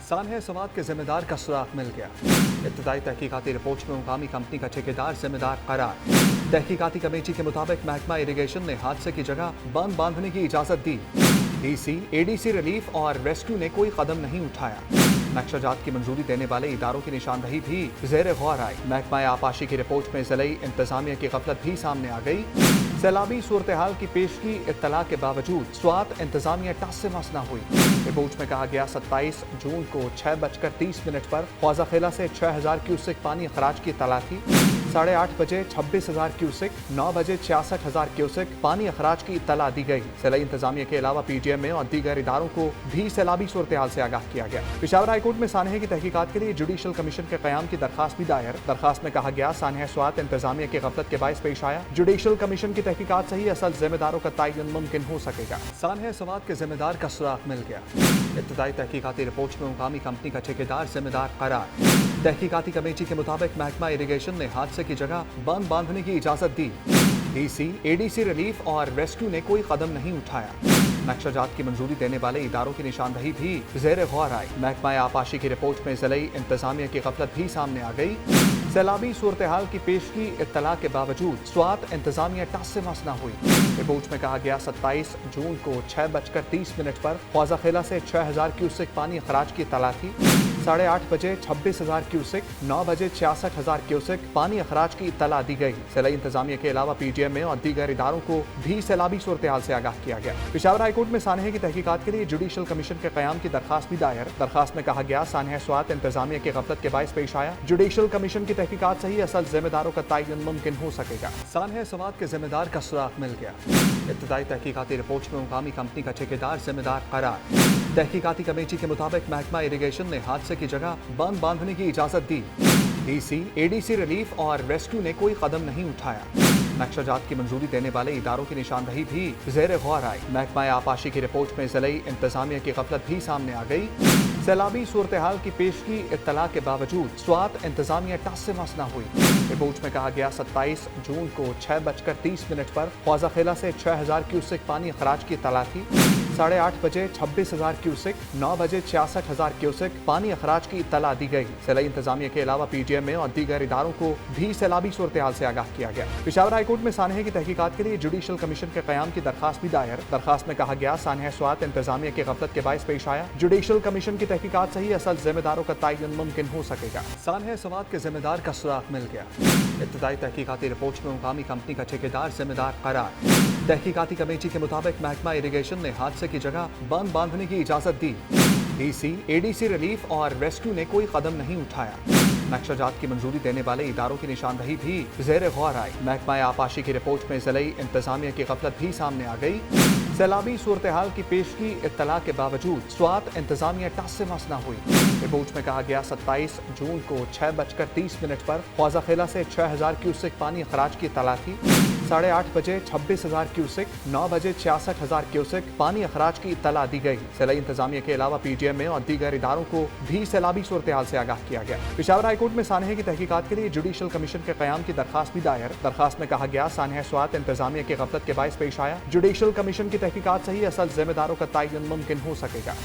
सानहे सवात के जिम्मेदार का सुराग मिल गया। इब्तदाई तहकीकाती रिपोर्ट में मुकामी कंपनी का ठेकेदार जिम्मेदार करार। तहकीकाती कमेटी के मुताबिक महकमा इरिगेशन ने हादसे की जगह बांध बांधने की इजाजत दी। डीसी, एडीसी रिलीफ और रेस्क्यू ने कोई कदम नहीं उठाया। नक्शाजात की मंजूरी देने वाले इदारों की निशानदही भी ज़ेर गौर आई। महकमा आपाशी की रिपोर्ट में ज़िले इंतजामिया की गफलत भी सामने आ गई। सैलाबी सूरत हाल की पेशगी इत्तला के बावजूद स्वात इंतजामिया टस से मस न हुई। रिपोर्ट में कहा गया 27 जून को 6:30 पर ख्वाजाखेला से 6000 क्यूसेक पानी अखराज की इत्तला थी। 8:30 बजे 26,000 क्यूसेक, 9 बजे 66,000 क्यूसेक पानी अखराज की इत्तला दी गई। सैलाई इंतजामिया के अलावा PGMA और दीगर इदारों को भी सैलाबी सूरत हाल से आगाह किया गया। पेशावर हाई कोर्ट में सानहे की तहकीकात के लिए जुडिशल कमीशन के क़याम की दरखास्त भी दायर। दरखास्त में कहा गया सानहे स्वात इंतजामिया की गफलत के बायस पेश आया। जुडिशल कमीशन की तहकीकात से ही असल जिम्मेदारों का तयन मुमकिन हो सकेगा। सानहे स्वात के जिम्मेदार का सुराग मिल गया। इब्तदाई तहकीकाती रिपोर्ट में मुकामी कंपनी का ठेकेदार जिम्मेदार करार। तहकीकाती कमेटी के मुताबिक महकमा इरिगेशन ने हादसे की जगह बांध बांधने की इजाजत दी। डीसी, एडीसी रिलीफ और रेस्क्यू ने कोई कदम नहीं उठाया। नक्शाजात की मंजूरी देने वाले इदारों की निशानदही भी ज़ेर गौर आई। महकमा आपाशी की रिपोर्ट में ज़िले इंतजामिया की गफलत भी सामने आ गई। सैलाबी सूरत हाल की पेशगी इत्तला के बावजूद स्वात इंतजामिया टस से मस न हुई। रिपोर्ट में कहा गया 27 जून को 6:30 पर ख्वाजाखेला से 6000 क्यूसेक पानी अखराज की इत्तला थी। 8:30 बजे 26,000 क्यूसेक, 9 बजे 66,000 क्यूसेक पानी अखराज की इत्तला दी गई। सैलाई इंतजामिया के अलावा PGMA और दीगर इदारों को भी सैलाबी सूरत हाल से आगाह किया गया। पेशावर हाई कोर्ट में सानहे की तहकीकात के लिए जुडिशल कमीशन के क़याम की दरखास्त भी दायर। दरखास्त में कहा गया सानहे स्वात इंतजामिया की गफलत के बायस पेश आया। जुडिशल कमीशन की तहकीकात से ही असल जिम्मेदारों का तयन मुमकिन हो सकेगा। सानहे स्वात के जिम्मेदार का सुराग मिल गया। इब्तदाई तहकीकाती रिपोर्ट में मुकामी कंपनी का ठेकेदार जिम्मेदार करार। तहकीकाती कमेटी के मुताबिक महकमा इरिगेशन ने हादसे की जगह बांध बांधने की इजाजत दी। डीसी, एडीसी रिलीफ और रेस्क्यू ने कोई कदम नहीं उठाया। नक्शाजात की मंजूरी देने वाले इदारों की निशानदही भी ज़ेर गौर आई। महकमा आपाशी की रिपोर्ट में ज़िले इंतजामिया की गफलत भी सामने आ गई। सैलाबी सूरत हाल की पेशगी इत्तला के बावजूद स्वात इंतजामिया टस से मस न हुई। रिपोर्ट में कहा गया 27 जून को 6:30 पर ख्वाजाखेला से 6000 क्यूसेक पानी अखराज की इत्तला थी। 8:30 बजे 26,000 क्यूसेक, 9 बजे 66,000 क्यूसेक पानी अखराज की इत्तला दी गई। सैलाई इंतजामिया के अलावा PGMA और दीगर इदारों को भी सैलाबी सूरत हाल से आगाह किया गया। पेशावर हाई कोर्ट में सानहे की तहकीकात के लिए जुडिशल कमीशन के क़याम की दरखास्त भी दायर। दरखास्त में कहा गया सानहे स्वात इंतजामिया की गफलत के बायस पेश आया। जुडिशल कमीशन की तहकीकात से ही असल जिम्मेदारों का तयन मुमकिन हो सकेगा। सानहे स्वात के जिम्मेदार का सुराग मिल गया। इब्तदाई तहकीकाती रिपोर्ट में मुकामी कंपनी का ठेकेदार जिम्मेदार करार। तहकीकाती कमेटी के मुताबिक महकमा इरिगेशन ने हादसे की जगह बांध बांधने की इजाजत दी। डीसी, एडीसी रिलीफ और रेस्क्यू ने कोई कदम नहीं उठाया। नक्शाजात की मंजूरी देने वाले इदारों की निशानदही भी ज़ेर गौर आई। महकमा आपाशी की रिपोर्ट में ज़िले इंतजामिया की गफलत भी सामने आ गई। सैलाबी सूरत हाल की पेशगी इत्तला के बावजूद स्वात इंतजामिया टस से मस न हुई। रिपोर्ट में कहा गया 27 जून को 6:30 पर ख्वाजाखेला से 6000 क्यूसेक पानी अखराज की इत्तला थी। 8:30 बजे 26,000 क्यूसेक, 9 बजे 66,000 क्यूसेक पानी अखराज की इत्तला दी गई। सैलाई इंतजामिया के अलावा PGMA और दीगर इदारों को भी सैलाबी सूरत हाल से आगाह किया गया। पेशावर हाई कोर्ट में सानहे की तहकीकात के लिए जुडिशल कमीशन के क़याम की दरखास्त भी दायर। दरखास्त में कहा गया सानहे स्वात इंतजामिया की गफलत के बायस पेश आया। जुडिशल कमीशन की तहकीकात से ही असल जिम्मेदारों का तयन मुमकिन हो सकेगा।